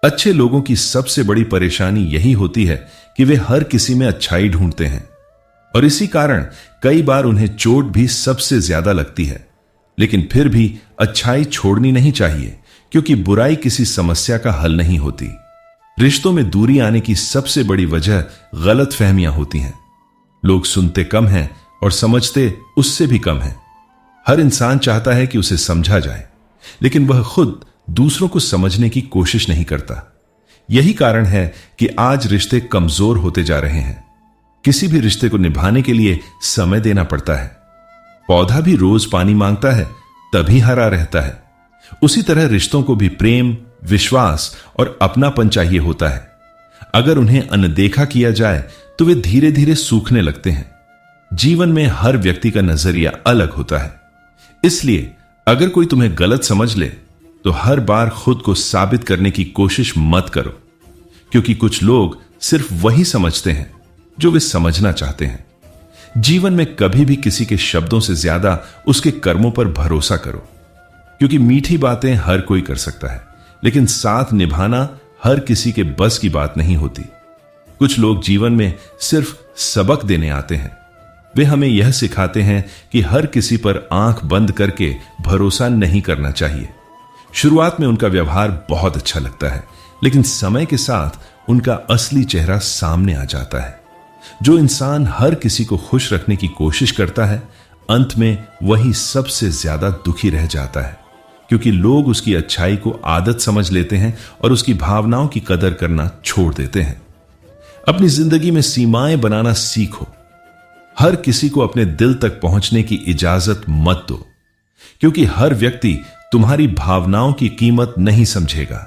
अच्छे लोगों की सबसे बड़ी परेशानी यही होती है कि वे हर किसी में अच्छाई ढूंढते हैं और इसी कारण कई बार उन्हें चोट भी सबसे ज्यादा लगती है। लेकिन फिर भी अच्छाई छोड़नी नहीं चाहिए, क्योंकि बुराई किसी समस्या का हल नहीं होती। रिश्तों में दूरी आने की सबसे बड़ी वजह गलतफहमियां होती हैं। लोग सुनते कम हैं और समझते उससे भी कम हैं। हर इंसान चाहता है कि उसे समझा जाए, लेकिन वह खुद दूसरों को समझने की कोशिश नहीं करता। यही कारण है कि आज रिश्ते कमजोर होते जा रहे हैं। किसी भी रिश्ते को निभाने के लिए समय देना पड़ता है। पौधा भी रोज पानी मांगता है, तभी हरा रहता है। उसी तरह रिश्तों को भी प्रेम, विश्वास और अपनापन चाहिए होता है। अगर उन्हें अनदेखा किया जाए तो वे धीरे धीरे सूखने लगते हैं। जीवन में हर व्यक्ति का नजरिया अलग होता है, इसलिए अगर कोई तुम्हें गलत समझ ले तो हर बार खुद को साबित करने की कोशिश मत करो, क्योंकि कुछ लोग सिर्फ वही समझते हैं जो वे समझना चाहते हैं। जीवन में कभी भी किसी के शब्दों से ज्यादा उसके कर्मों पर भरोसा करो, क्योंकि मीठी बातें हर कोई कर सकता है, लेकिन साथ निभाना हर किसी के बस की बात नहीं होती। कुछ लोग जीवन में सिर्फ सबक देने आते हैं। वे हमें यह सिखाते हैं कि हर किसी पर आंख बंद करके भरोसा नहीं करना चाहिए। शुरुआत में उनका व्यवहार बहुत अच्छा लगता है, लेकिन समय के साथ उनका असली चेहरा सामने आ जाता है। जो इंसान हर किसी को खुश रखने की कोशिश करता है, अंत में वही सबसे ज्यादा दुखी रह जाता है, क्योंकि लोग उसकी अच्छाई को आदत समझ लेते हैं और उसकी भावनाओं की कदर करना छोड़ देते हैं। अपनी जिंदगी में सीमाएं बनाना सीखो। हर किसी को अपने दिल तक पहुंचने की इजाजत मत दो, क्योंकि हर व्यक्ति तुम्हारी भावनाओं की कीमत नहीं समझेगा।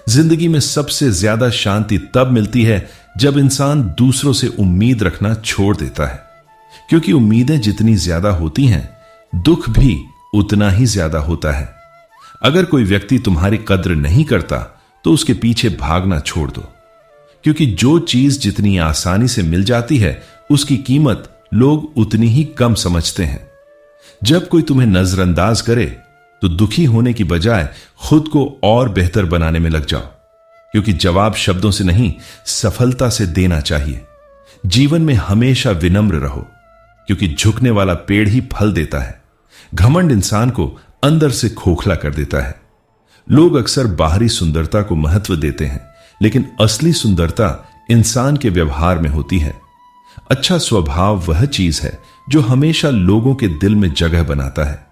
जिंदगी में सबसे ज्यादा शांति तब मिलती है जब इंसान दूसरों से उम्मीद रखना छोड़ देता है, क्योंकि उम्मीदें जितनी ज्यादा होती हैं, दुख भी उतना ही ज्यादा होता है। अगर कोई व्यक्ति तुम्हारी कद्र नहीं करता तो उसके पीछे भागना छोड़ दो, क्योंकि जो चीज जितनी आसानी से मिल जाती है उसकी कीमत लोग उतनी ही कम समझते हैं। जब कोई तुम्हें नजरअंदाज करे तो दुखी होने की बजाय खुद को और बेहतर बनाने में लग जाओ, क्योंकि जवाब शब्दों से नहीं, सफलता से देना चाहिए। जीवन में हमेशा विनम्र रहो, क्योंकि झुकने वाला पेड़ ही फल देता है। घमंड इंसान को अंदर से खोखला कर देता है। लोग अक्सर बाहरी सुंदरता को महत्व देते हैं, लेकिन असली सुंदरता इंसान के व्यवहार में होती है। अच्छा स्वभाव वह चीज है जो हमेशा लोगों के दिल में जगह बनाता है।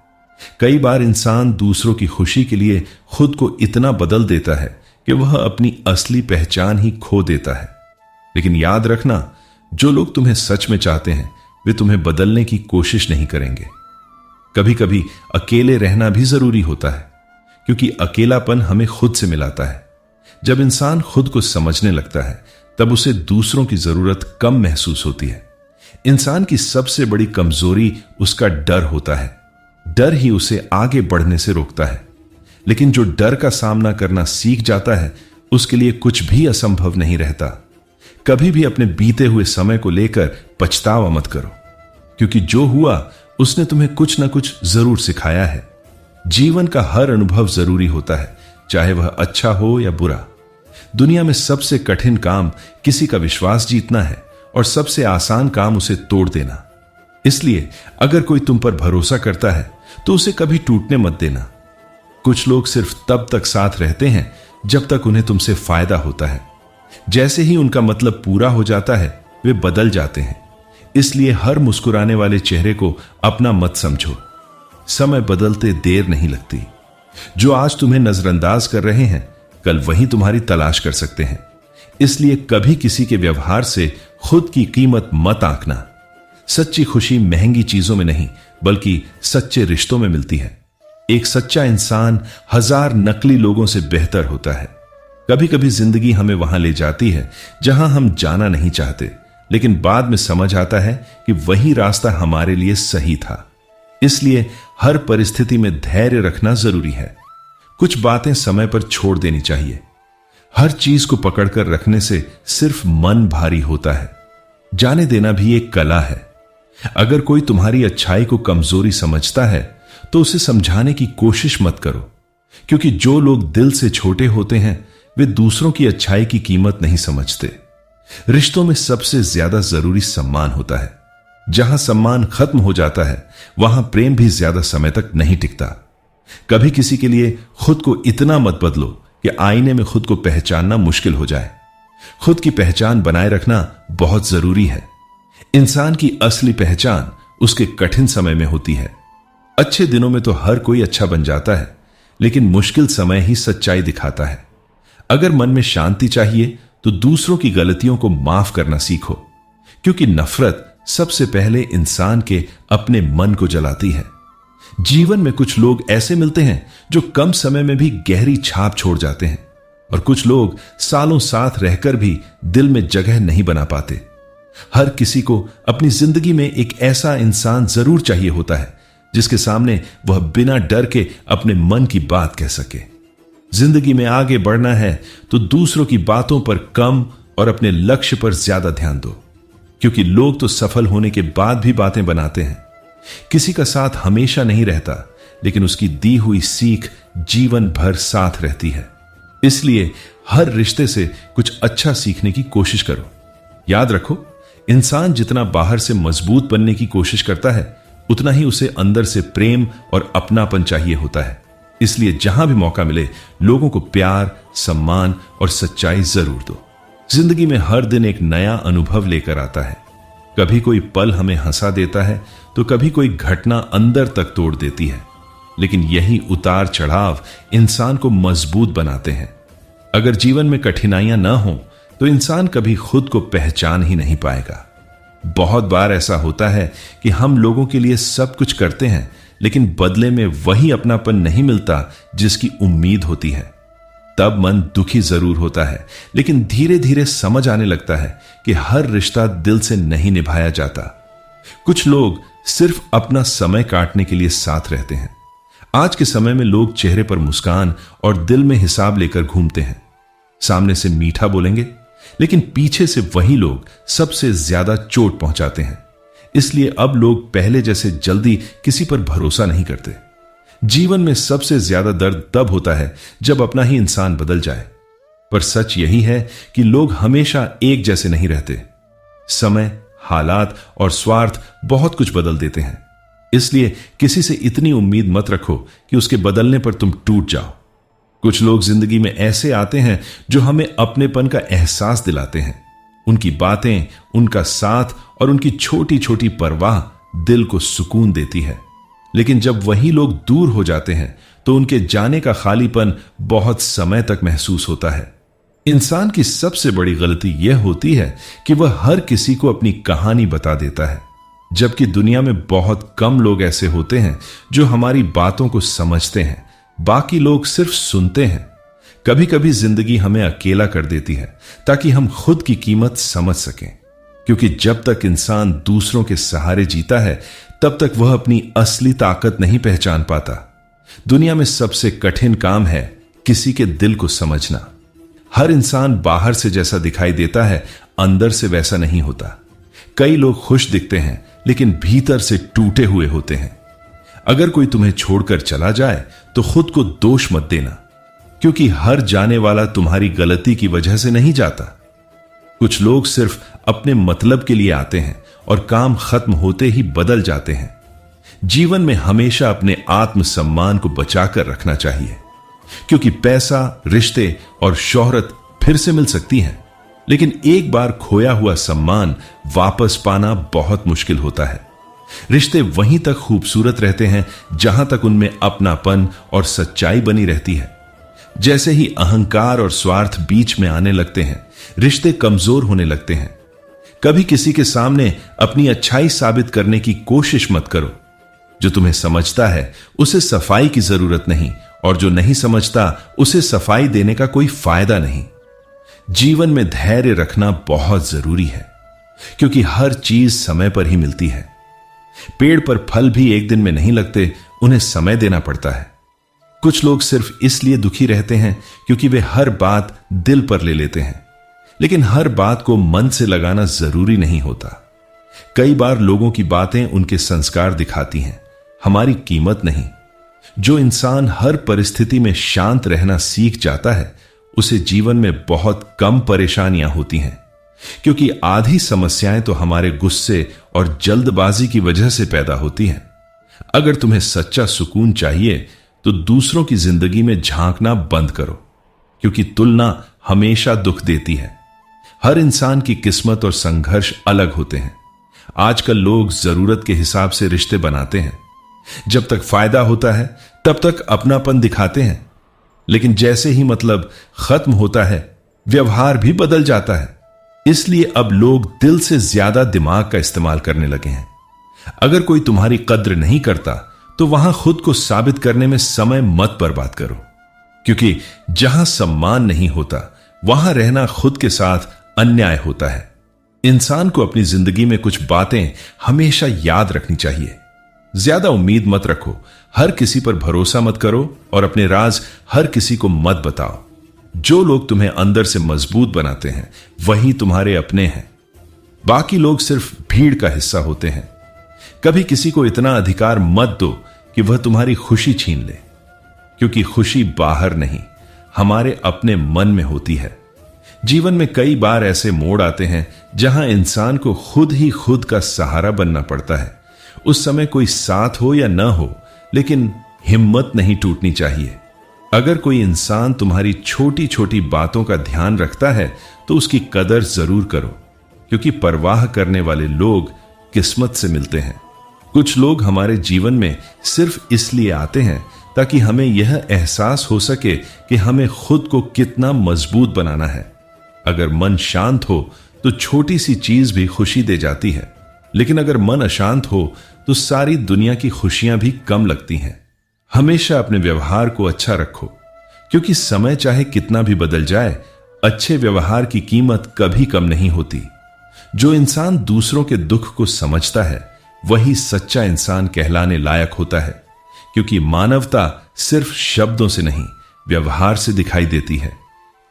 कई बार इंसान दूसरों की खुशी के लिए खुद को इतना बदल देता है कि वह अपनी असली पहचान ही खो देता है। लेकिन याद रखना, जो लोग तुम्हें सच में चाहते हैं वे तुम्हें बदलने की कोशिश नहीं करेंगे। कभी कभी अकेले रहना भी जरूरी होता है, क्योंकि अकेलापन हमें खुद से मिलाता है। जब इंसान खुद को समझने लगता है तब उसे दूसरों की जरूरत कम महसूस होती है। इंसान की सबसे बड़ी कमजोरी उसका डर होता है। डर ही उसे आगे बढ़ने से रोकता है। लेकिन जो डर का सामना करना सीख जाता है, उसके लिए कुछ भी असंभव नहीं रहता। कभी भी अपने बीते हुए समय को लेकर पछतावा मत करो, क्योंकि जो हुआ उसने तुम्हें कुछ ना कुछ जरूर सिखाया है। जीवन का हर अनुभव जरूरी होता है, चाहे वह अच्छा हो या बुरा। दुनिया में सबसे कठिन काम किसी का विश्वास जीतना है और सबसे आसान काम उसे तोड़ देना। इसलिए अगर कोई तुम पर भरोसा करता है तो उसे कभी टूटने मत देना। कुछ लोग सिर्फ तब तक साथ रहते हैं जब तक उन्हें तुमसे फायदा होता है। जैसे ही उनका मतलब पूरा हो जाता है वे बदल जाते हैं। इसलिए हर मुस्कुराने वाले चेहरे को अपना मत समझो। समय बदलते देर नहीं लगती। जो आज तुम्हें नजरअंदाज कर रहे हैं, कल वही तुम्हारी तलाश कर सकते हैं। इसलिए कभी किसी के व्यवहार से खुद की कीमत मत आंकना। सच्ची खुशी महंगी चीजों में नहीं, बल्कि सच्चे रिश्तों में मिलती है। एक सच्चा इंसान हजार नकली लोगों से बेहतर होता है। कभी कभी जिंदगी हमें वहां ले जाती है जहां हम जाना नहीं चाहते, लेकिन बाद में समझ आता है कि वही रास्ता हमारे लिए सही था। इसलिए हर परिस्थिति में धैर्य रखना जरूरी है। कुछ बातें समय पर छोड़ देनी चाहिए। हर चीज को पकड़कर रखने से सिर्फ मन भारी होता है। जाने देना भी एक कला है। अगर कोई तुम्हारी अच्छाई को कमजोरी समझता है तो उसे समझाने की कोशिश मत करो, क्योंकि जो लोग दिल से छोटे होते हैं वे दूसरों की अच्छाई की कीमत नहीं समझते। रिश्तों में सबसे ज्यादा जरूरी सम्मान होता है। जहां सम्मान खत्म हो जाता है वहां प्रेम भी ज्यादा समय तक नहीं टिकता। कभी किसी के लिए खुद को इतना मत बदलो कि आईने में खुद को पहचानना मुश्किल हो जाए। खुद की पहचान बनाए रखना बहुत जरूरी है। इंसान की असली पहचान उसके कठिन समय में होती है। अच्छे दिनों में तो हर कोई अच्छा बन जाता है, लेकिन मुश्किल समय ही सच्चाई दिखाता है। अगर मन में शांति चाहिए तो दूसरों की गलतियों को माफ करना सीखो, क्योंकि नफरत सबसे पहले इंसान के अपने मन को जलाती है। जीवन में कुछ लोग ऐसे मिलते हैं जो कम समय में भी गहरी छाप छोड़ जाते हैं, और कुछ लोग सालों साथ रहकर भी दिल में जगह नहीं बना पाते। हर किसी को अपनी जिंदगी में एक ऐसा इंसान जरूर चाहिए होता है जिसके सामने वह बिना डर के अपने मन की बात कह सके। जिंदगी में आगे बढ़ना है तो दूसरों की बातों पर कम और अपने लक्ष्य पर ज्यादा ध्यान दो, क्योंकि लोग तो सफल होने के बाद भी बातें बनाते हैं। किसी का साथ हमेशा नहीं रहता, लेकिन उसकी दी हुई सीख जीवन भर साथ रहती है। इसलिए हर रिश्ते से कुछ अच्छा सीखने की कोशिश करो। याद रखो, इंसान जितना बाहर से मजबूत बनने की कोशिश करता है, उतना ही उसे अंदर से प्रेम और अपनापन चाहिए होता है। इसलिए जहां भी मौका मिले लोगों को प्यार, सम्मान और सच्चाई जरूर दो। जिंदगी में हर दिन एक नया अनुभव लेकर आता है। कभी कोई पल हमें हंसा देता है तो कभी कोई घटना अंदर तक तोड़ देती है, लेकिन यही उतार चढ़ाव इंसान को मजबूत बनाते हैं। अगर जीवन में कठिनाइयां ना हो तो इंसान कभी खुद को पहचान ही नहीं पाएगा। बहुत बार ऐसा होता है कि हम लोगों के लिए सब कुछ करते हैं, लेकिन बदले में वही अपनापन नहीं मिलता जिसकी उम्मीद होती है। तब मन दुखी जरूर होता है, लेकिन धीरे धीरे समझ आने लगता है कि हर रिश्ता दिल से नहीं निभाया जाता। कुछ लोग सिर्फ अपना समय काटने के लिए साथ रहते हैं। आज के समय में लोग चेहरे पर मुस्कान और दिल में हिसाब लेकर घूमते हैं। सामने से मीठा बोलेंगे, लेकिन पीछे से वही लोग सबसे ज्यादा चोट पहुंचाते हैं। इसलिए अब लोग पहले जैसे जल्दी किसी पर भरोसा नहीं करते। जीवन में सबसे ज्यादा दर्द तब होता है जब अपना ही इंसान बदल जाए। पर सच यही है कि लोग हमेशा एक जैसे नहीं रहते। समय, हालात और स्वार्थ बहुत कुछ बदल देते हैं। इसलिए किसी से इतनी उम्मीद मत रखो कि उसके बदलने पर तुम टूट जाओ। कुछ लोग जिंदगी में ऐसे आते हैं जो हमें अपनेपन का एहसास दिलाते हैं। उनकी बातें, उनका साथ और उनकी छोटी छोटी परवाह दिल को सुकून देती है। लेकिन जब वही लोग दूर हो जाते हैं तो उनके जाने का खालीपन बहुत समय तक महसूस होता है। इंसान की सबसे बड़ी गलती यह होती है कि वह हर किसी को अपनी कहानी बता देता है, जबकि दुनिया में बहुत कम लोग ऐसे होते हैं जो हमारी बातों को समझते हैं। बाकी लोग सिर्फ सुनते हैं। कभी कभी जिंदगी हमें अकेला कर देती है ताकि हम खुद की कीमत समझ सकें, क्योंकि जब तक इंसान दूसरों के सहारे जीता है तब तक वह अपनी असली ताकत नहीं पहचान पाता। दुनिया में सबसे कठिन काम है किसी के दिल को समझना। हर इंसान बाहर से जैसा दिखाई देता है, अंदर से वैसा नहीं होता। कई लोग खुश दिखते हैं, लेकिन भीतर से टूटे हुए होते हैं। अगर कोई तुम्हें छोड़कर चला जाए तो खुद को दोष मत देना, क्योंकि हर जाने वाला तुम्हारी गलती की वजह से नहीं जाता। कुछ लोग सिर्फ अपने मतलब के लिए आते हैं और काम खत्म होते ही बदल जाते हैं। जीवन में हमेशा अपने आत्मसम्मान को बचाकर रखना चाहिए, क्योंकि पैसा, रिश्ते और शोहरत फिर से मिल सकती है, लेकिन एक बार खोया हुआ सम्मान वापस पाना बहुत मुश्किल होता है। रिश्ते वहीं तक खूबसूरत रहते हैं जहां तक उनमें अपनापन और सच्चाई बनी रहती है। जैसे ही अहंकार और स्वार्थ बीच में आने लगते हैं, रिश्ते कमजोर होने लगते हैं। कभी किसी के सामने अपनी अच्छाई साबित करने की कोशिश मत करो। जो तुम्हें समझता है उसे सफाई की जरूरत नहीं, और जो नहीं समझता उसे सफाई देने का कोई फायदा नहीं। जीवन में धैर्य रखना बहुत जरूरी है, क्योंकि हर चीज समय पर ही मिलती है। पेड़ पर फल भी एक दिन में नहीं लगते, उन्हें समय देना पड़ता है। कुछ लोग सिर्फ इसलिए दुखी रहते हैं क्योंकि वे हर बात दिल पर ले लेते हैं, लेकिन हर बात को मन से लगाना जरूरी नहीं होता। कई बार लोगों की बातें उनके संस्कार दिखाती हैं, हमारी कीमत नहीं। जो इंसान हर परिस्थिति में शांत रहना सीख जाता है, उसे जीवन में बहुत कम परेशानियां होती हैं, क्योंकि आधी समस्याएं तो हमारे गुस्से और जल्दबाजी की वजह से पैदा होती हैं। अगर तुम्हें सच्चा सुकून चाहिए तो दूसरों की जिंदगी में झांकना बंद करो, क्योंकि तुलना हमेशा दुख देती है। हर इंसान की किस्मत और संघर्ष अलग होते हैं। आजकल लोग जरूरत के हिसाब से रिश्ते बनाते हैं। जब तक फायदा होता है तब तक अपनापन दिखाते हैं, लेकिन जैसे ही मतलब खत्म होता है व्यवहार भी बदल जाता है। इसलिए अब लोग दिल से ज्यादा दिमाग का इस्तेमाल करने लगे हैं। अगर कोई तुम्हारी कद्र नहीं करता तो वहां खुद को साबित करने में समय मत बर्बाद करो, क्योंकि जहां सम्मान नहीं होता वहां रहना खुद के साथ अन्याय होता है। इंसान को अपनी जिंदगी में कुछ बातें हमेशा याद रखनी चाहिए। ज्यादा उम्मीद मत रखो, हर किसी पर भरोसा मत करो और अपने राज हर किसी को मत बताओ। जो लोग तुम्हें अंदर से मजबूत बनाते हैं वही तुम्हारे अपने हैं। बाकी लोग सिर्फ भीड़ का हिस्सा होते हैं। कभी किसी को इतना अधिकार मत दो कि वह तुम्हारी खुशी छीन ले, क्योंकि खुशी बाहर नहीं, हमारे अपने मन में होती है। जीवन में कई बार ऐसे मोड़ आते हैं जहां इंसान को खुद ही खुद का सहारा बनना पड़ता है। उस समय कोई साथ हो या न हो, लेकिन हिम्मत नहीं टूटनी चाहिए। अगर कोई इंसान तुम्हारी छोटी छोटी बातों का ध्यान रखता है तो उसकी कदर जरूर करो, क्योंकि परवाह करने वाले लोग किस्मत से मिलते हैं। कुछ लोग हमारे जीवन में सिर्फ इसलिए आते हैं ताकि हमें यह एहसास हो सके कि हमें खुद को कितना मजबूत बनाना है। अगर मन शांत हो तो छोटी सी चीज भी खुशी दे जाती है, लेकिन अगर मन अशांत हो तो सारी दुनिया की खुशियां भी कम लगती हैं। हमेशा अपने व्यवहार को अच्छा रखो, क्योंकि समय चाहे कितना भी बदल जाए, अच्छे व्यवहार की कीमत कभी कम नहीं होती। जो इंसान दूसरों के दुख को समझता है वही सच्चा इंसान कहलाने लायक होता है, क्योंकि मानवता सिर्फ शब्दों से नहीं, व्यवहार से दिखाई देती है।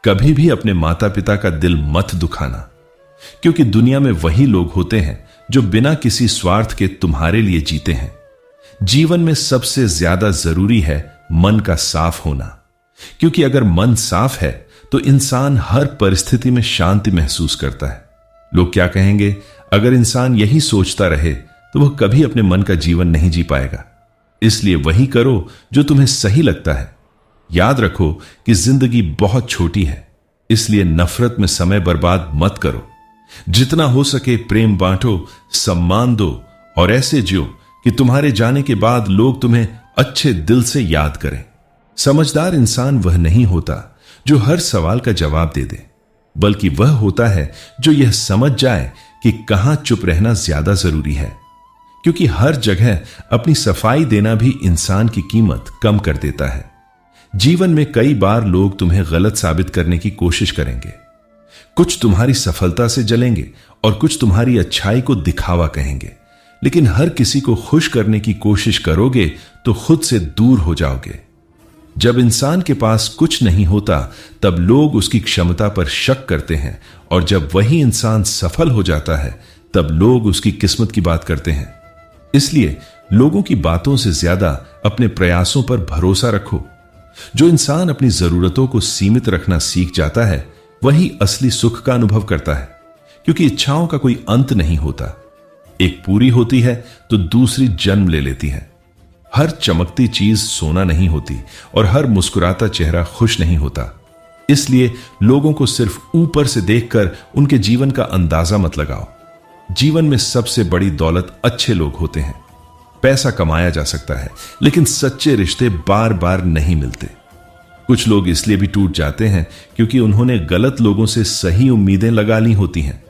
कभी भी अपने माता पिता का दिल मत दुखाना, क्योंकि दुनिया में वही लोग होते हैं जो बिना किसी स्वार्थ के तुम्हारे लिए जीते हैं। जीवन में सबसे ज्यादा जरूरी है मन का साफ होना, क्योंकि अगर मन साफ है तो इंसान हर परिस्थिति में शांति महसूस करता है। लोग क्या कहेंगे, अगर इंसान यही सोचता रहे तो वह कभी अपने मन का जीवन नहीं जी पाएगा। इसलिए वही करो जो तुम्हें सही लगता है। याद रखो कि जिंदगी बहुत छोटी है, इसलिए नफरत में समय बर्बाद मत करो। जितना हो सके प्रेम बांटो, सम्मान दो और ऐसे जियो कि तुम्हारे जाने के बाद लोग तुम्हें अच्छे दिल से याद करें। समझदार इंसान वह नहीं होता जो हर सवाल का जवाब दे दे, बल्कि वह होता है जो यह समझ जाए कि कहां चुप रहना ज्यादा जरूरी है, क्योंकि हर जगह अपनी सफाई देना भी इंसान की कीमत कम कर देता है। जीवन में कई बार लोग तुम्हें गलत साबित करने की कोशिश करेंगे। कुछ तुम्हारी सफलता से जलेंगे और कुछ तुम्हारी अच्छाई को दिखावा कहेंगे, लेकिन हर किसी को खुश करने की कोशिश करोगे तो खुद से दूर हो जाओगे। जब इंसान के पास कुछ नहीं होता तब लोग उसकी क्षमता पर शक करते हैं, और जब वही इंसान सफल हो जाता है तब लोग उसकी किस्मत की बात करते हैं। इसलिए लोगों की बातों से ज्यादा अपने प्रयासों पर भरोसा रखो। जो इंसान अपनी जरूरतों को सीमित रखना सीख जाता है वही असली सुख का अनुभव करता है, क्योंकि इच्छाओं का कोई अंत नहीं होता। एक पूरी होती है तो दूसरी जन्म ले लेती है। हर चमकती चीज सोना नहीं होती और हर मुस्कुराता चेहरा खुश नहीं होता। इसलिए लोगों को सिर्फ ऊपर से देखकर उनके जीवन का अंदाजा मत लगाओ। जीवन में सबसे बड़ी दौलत अच्छे लोग होते हैं। पैसा कमाया जा सकता है, लेकिन सच्चे रिश्ते बार बार नहीं मिलते। कुछ लोग इसलिए भी टूट जाते हैं क्योंकि उन्होंने गलत लोगों से सही उम्मीदें लगा ली होती हैं।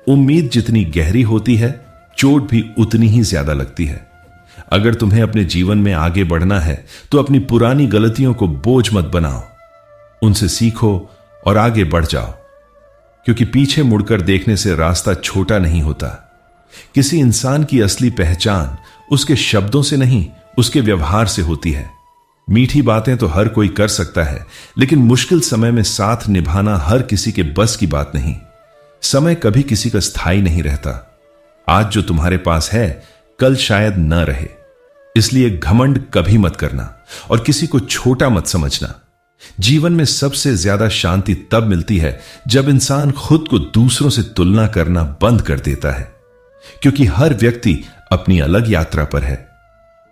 उम्मीद जितनी गहरी होती है, चोट भी उतनी ही ज्यादा लगती है। अगर तुम्हें अपने जीवन में आगे बढ़ना है तो अपनी पुरानी गलतियों को बोझ मत बनाओ, उनसे सीखो और आगे बढ़ जाओ, क्योंकि पीछे मुड़कर देखने से रास्ता छोटा नहीं होता। किसी इंसान की असली पहचान उसके शब्दों से नहीं, उसके व्यवहार से होती है। मीठी बातें तो हर कोई कर सकता है, लेकिन मुश्किल समय में साथ निभाना हर किसी के बस की बात नहीं। समय कभी किसी का स्थायी नहीं रहता। आज जो तुम्हारे पास है कल शायद न रहे। इसलिए घमंड कभी मत करना और किसी को छोटा मत समझना, जीवन में सबसे ज्यादा शांति तब मिलती है जब इंसान खुद को दूसरों से तुलना करना बंद कर देता है, क्योंकि हर व्यक्ति अपनी अलग यात्रा पर है।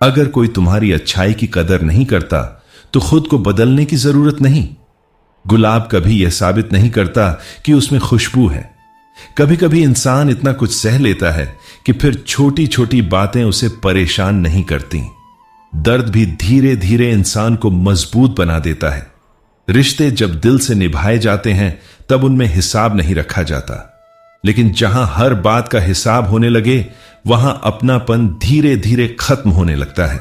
अगर कोई तुम्हारी अच्छाई की कदर नहीं करता तो खुद को बदलने की जरूरत नहीं। गुलाब कभी यह साबित नहीं करता कि उसमें खुशबू है। कभी कभी इंसान इतना कुछ सह लेता है कि फिर छोटी छोटी बातें उसे परेशान नहीं करती। दर्द भी धीरे धीरे इंसान को मजबूत बना देता है। रिश्ते जब दिल से निभाए जाते हैं तब उनमें हिसाब नहीं रखा जाता, लेकिन जहां हर बात का हिसाब होने लगे वहां अपनापन धीरे धीरे खत्म होने लगता है।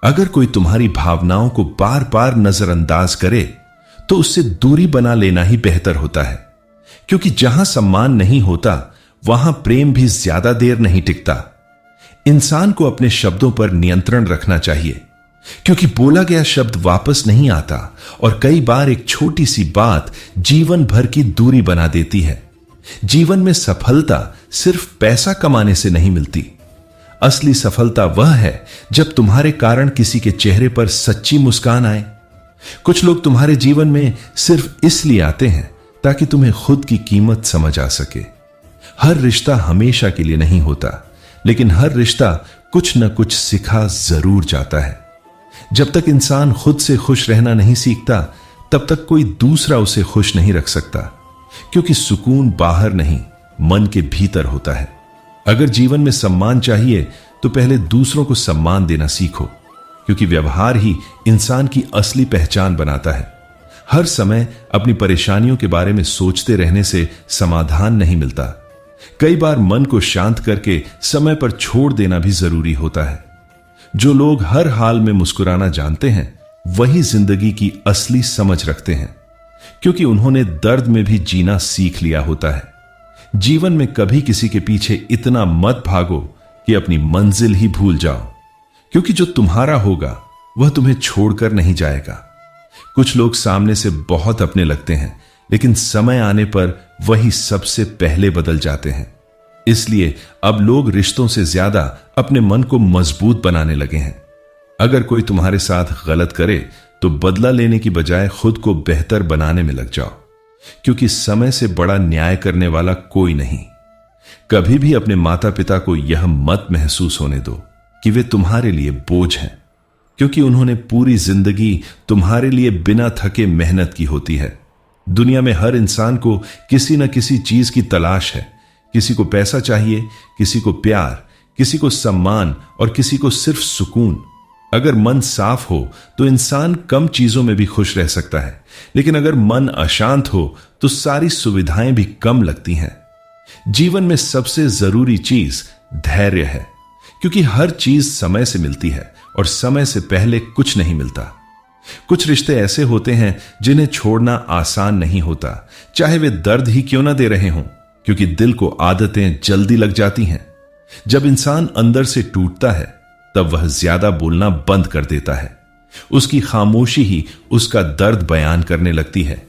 अगर कोई तुम्हारी भावनाओं को बार बार नजरअंदाज करे तो उससे दूरी बना लेना ही बेहतर होता है, क्योंकि जहां सम्मान नहीं होता वहां प्रेम भी ज्यादा देर नहीं टिकता। इंसान को अपने शब्दों पर नियंत्रण रखना चाहिए, क्योंकि बोला गया शब्द वापस नहीं आता और कई बार एक छोटी सी बात जीवन भर की दूरी बना देती है। जीवन में सफलता सिर्फ पैसा कमाने से नहीं मिलती। असली सफलता वह है जब तुम्हारे कारण किसी के चेहरे पर सच्ची मुस्कान आए। कुछ लोग तुम्हारे जीवन में सिर्फ इसलिए आते हैं ताकि तुम्हें खुद की कीमत समझ आ सके। हर रिश्ता हमेशा के लिए नहीं होता, लेकिन हर रिश्ता कुछ न कुछ सिखा जरूर जाता है। जब तक इंसान खुद से खुश रहना नहीं सीखता तब तक कोई दूसरा उसे खुश नहीं रख सकता, क्योंकि सुकून बाहर नहीं मन के भीतर होता है। अगर जीवन में सम्मान चाहिए तो पहले दूसरों को सम्मान देना सीखो, क्योंकि व्यवहार ही इंसान की असली पहचान बनाता है। हर समय अपनी परेशानियों के बारे में सोचते रहने से समाधान नहीं मिलता। कई बार मन को शांत करके समय पर छोड़ देना भी जरूरी होता है। जो लोग हर हाल में मुस्कुराना जानते हैं वही जिंदगी की असली समझ रखते हैं, क्योंकि उन्होंने दर्द में भी जीना सीख लिया होता है। जीवन में कभी किसी के पीछे इतना मत भागो कि अपनी मंजिल ही भूल जाओ, क्योंकि जो तुम्हारा होगा वह तुम्हें छोड़कर नहीं जाएगा। कुछ लोग सामने से बहुत अपने लगते हैं, लेकिन समय आने पर वही सबसे पहले बदल जाते हैं। इसलिए अब लोग रिश्तों से ज्यादा अपने मन को मजबूत बनाने लगे हैं। अगर कोई तुम्हारे साथ गलत करे तो बदला लेने की बजाय खुद को बेहतर बनाने में लग जाओ, क्योंकि समय से बड़ा न्याय करने वाला कोई नहीं। कभी भी अपने माता पिता को यह मत महसूस होने दो कि वे तुम्हारे लिए बोझ हैं, क्योंकि उन्होंने पूरी जिंदगी तुम्हारे लिए बिना थके मेहनत की होती है। दुनिया में हर इंसान को किसी न किसी चीज की तलाश है। किसी को पैसा चाहिए, किसी को प्यार, किसी को सम्मान और किसी को सिर्फ सुकून। अगर मन साफ हो तो इंसान कम चीजों में भी खुश रह सकता है, लेकिन अगर मन अशांत हो तो सारी सुविधाएं भी कम लगती हैं। जीवन में सबसे जरूरी चीज धैर्य है, क्योंकि हर चीज समय से मिलती है और समय से पहले कुछ नहीं मिलता। कुछ रिश्ते ऐसे होते हैं जिन्हें छोड़ना आसान नहीं होता, चाहे वे दर्द ही क्यों ना दे रहे हों, क्योंकि दिल को आदतें जल्दी लग जाती हैं। जब इंसान अंदर से टूटता है तब वह ज्यादा बोलना बंद कर देता है। उसकी खामोशी ही उसका दर्द बयान करने लगती है।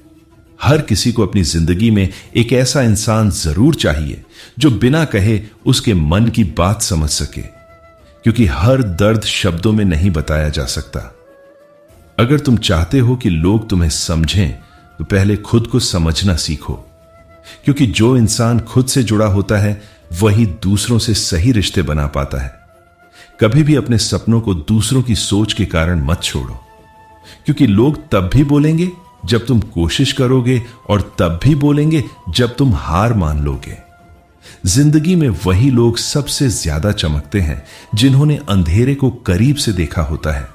हर किसी को अपनी जिंदगी में एक ऐसा इंसान जरूर चाहिए जो बिना कहे उसके मन की बात समझ सके, क्योंकि हर दर्द शब्दों में नहीं बताया जा सकता। अगर तुम चाहते हो कि लोग तुम्हें समझें तो पहले खुद को समझना सीखो, क्योंकि जो इंसान खुद से जुड़ा होता है वही दूसरों से सही रिश्ते बना पाता है। कभी भी अपने सपनों को दूसरों की सोच के कारण मत छोड़ो, क्योंकि लोग तब भी बोलेंगे जब तुम कोशिश करोगे और तब भी बोलेंगे जब तुम हार मान लोगे। जिंदगी में वही लोग सबसे ज्यादा चमकते हैं जिन्होंने अंधेरे को करीब से देखा होता है,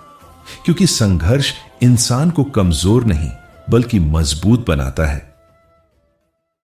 क्योंकि संघर्ष इंसान को कमजोर नहीं बल्कि मजबूत बनाता है।